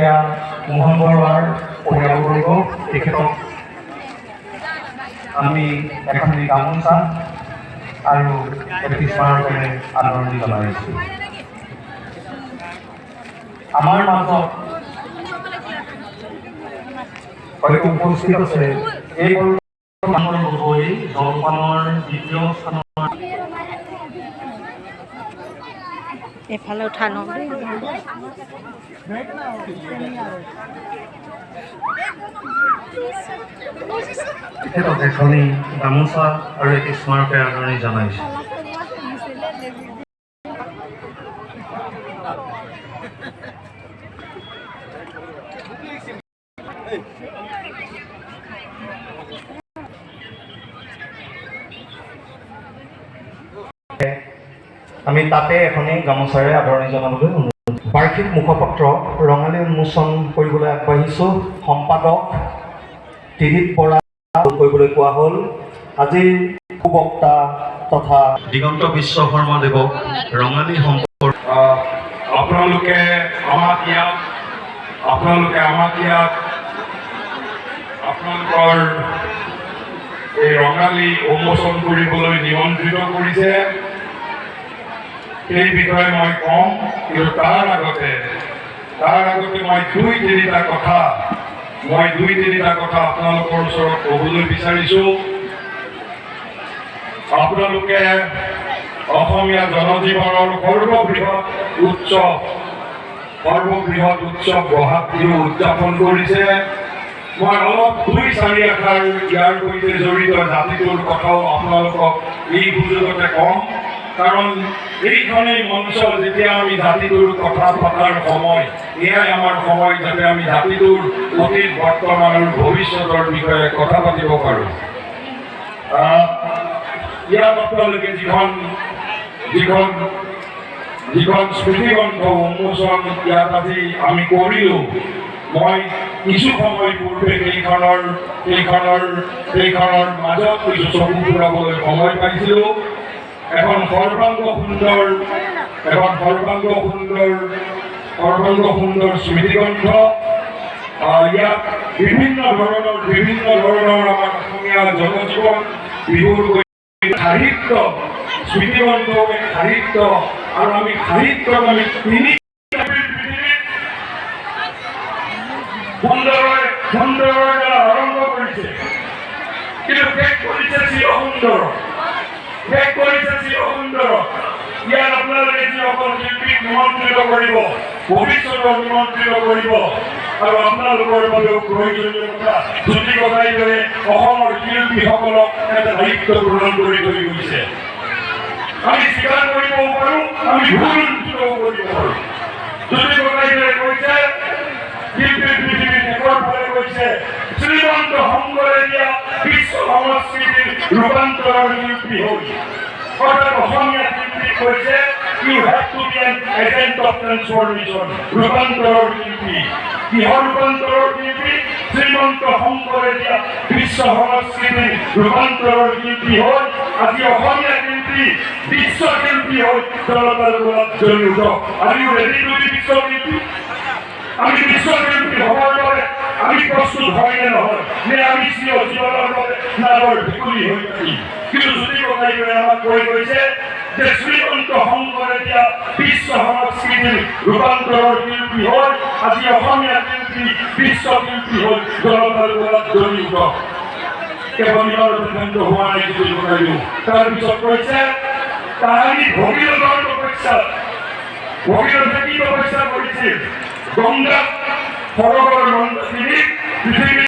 এয়া মোহন বৰুৱাৰ পৰিয়ালবৰ্গ তেখেতক আমি এখনি গামোচা আৰু এটি স্মাৰকেৰে আদৰণি জনাইছোঁ। আমাৰ মাজত হয়তো উপস্থিত আছে এই মানুহৰ গগৈ জলপানৰ দ্বিতীয় স্থানৰ এফালে উঠা লওঁ তেখেতক এখনি গামোচা আৰু এটি স্মাৰকে আদৰণি জনাইছোঁ। আমি তাতে এখনি গামোচাৰে আদৰণি জনাবলৈ বাৰ্ষিক মুখপত্ৰ ৰঙালী উন্মোচন কৰিবলৈ আগবাঢ়িছোঁ। সম্পাদক ত্ৰিদীপ বৰা কৰিবলৈ কোৱা হ'ল। আজিৰ সুবক্তা তথা দিগন্ত বিশ্ব শৰ্মাদেৱক ৰঙালী সম্পৰ্ক আপোনালোকে আমাক ইয়াত আপোনালোকৰ এই ৰঙালী উন্মোচন কৰিবলৈ নিমন্ত্ৰিত কৰিছে। সেই বিষয়ে মই কম, কিন্তু তাৰ আগতে মই দুই তিনিটা কথা আপোনালোকৰ ওচৰত ক'বলৈ বিচাৰিছোঁ। আপোনালোকে অসমীয়া জনজীৱনৰ সৰ্ববৃহৎ উৎসৱ বহাগ বিহু উদযাপন কৰিছে। মই অলপ দুই চাৰি আখৰ ইয়াৰ সৈতে জড়িত জাতিটোৰ কথাও আপোনালোকক এই সুযোগতে ক'ম, কাৰণ এইখনেই মঞ্চ যেতিয়া আমি জাতিটোৰ কথা পতাৰ সময়, এয়াই আমাৰ সময় যাতে আমি জাতিটোৰ অতীত বৰ্তমান আৰু ভৱিষ্যতৰ বিষয়ে কথা পাতিব পাৰোঁ। ইয়াত আপোনালোকে যিখন স্মৃতিগ্ৰন্থ উন্মোচন ইয়াত আজি আমি কৰিলোঁ, মই কিছু সময় পূৰ্বে সেইখনৰ মাজত কিছু চকু ফুৰাবলৈ সময় পাইছিলোঁ। এখন সৰ্বাংগ সুন্দৰ স্মৃতিগ্ৰন্থ। ইয়াত বিভিন্ন ধৰণৰ আমাৰ অসমীয়া জনজীৱন বিহুৰ সাহিত্য স্মৃতিগ্ৰন্থ সাহিত্য, আৰু আমি সাহিত্যক আমি তিনি সুন্দৰৰে আৰম্ভ কৰিছে, কিন্তু শেষ কৰিছে চিৰসুন্দৰ। ইয়াত আপোনালোকে যিসকল শিল্পীক নিমন্ত্ৰিত কৰিব, ভৱিষ্যতক নিমন্ত্ৰিত কৰিব, আৰু আপোনালোকৰ বাবেও প্ৰয়োজনীয় কথা জ্যোতি গগৈদেৱে অসমৰ শিল্পীসকলক এটা দায়িত্ব প্ৰদান কৰি থৈ গৈছে। আমি স্বীকাৰ কৰিবও পাৰোঁ, আমি ভুল কৰিব পাৰোঁ। জ্যোতি গগৈদেৱে কৈছে, শিল্পীৰ পৃথিৱীৰ শেষৰ ফালে কৈছে, শ্ৰীমন্ত শংকৰে দিয়া বিশ্ব সংস্কৃতিৰ ৰূপান্তৰৰ শিল্পী হ'ল। অৰ্থাৎ অসমীয়া শিল্পী কৈছে, you have to be an agent of transformation, ৰূপান্তৰৰ শিল্পী। কিহৰ ৰূপান্তৰৰ শিল্পী? শ্ৰীমন্ত শংকৰে দিয়া বিশ্ব সংস্কৃতিৰ ৰূপান্তৰৰ শিল্পী হ'ল আজি অসমীয়া শিল্পী, বিশ্ব শিল্পী হ'ল জনতাৰ গোলাপ জড়িত। আৰু ৰেডি টু বি বিশ্ব শিল্পী? আমি বিশ্বশিল্পী হবৰ বাবে আমি প্ৰস্তুত হয় নে নহয়, নে আমি চিৰজীৱনৰ বাবে নামৰ ভেকুলী হৈ থাকিম? কিন্তু জ্যোতি গগৈদেৱে আমাক কৈ গৈছে যে শ্ৰীমন্ত শংকৰে দিয়া বিশ্ব সংস্কৃতিৰ ৰূপান্তৰৰ শিল্পী হ'ল আজি অসমীয়া শিল্পী, বিশ্ব শিল্পী হ'ল জনতাৰ গোলাপ জড়িত। কেৱল ইয়াৰ সিদ্ধান্ত হোৱা নাই জ্যোতি গগৈদেৱে। তাৰপিছত কৈছে, তাহানি ভগীৰথৰ তপস্যা, ভগীৰথে কি তপস্যা কৰিছিল? গংগা সৰোবৰ মন্দিৰ পৃথিৱীৰ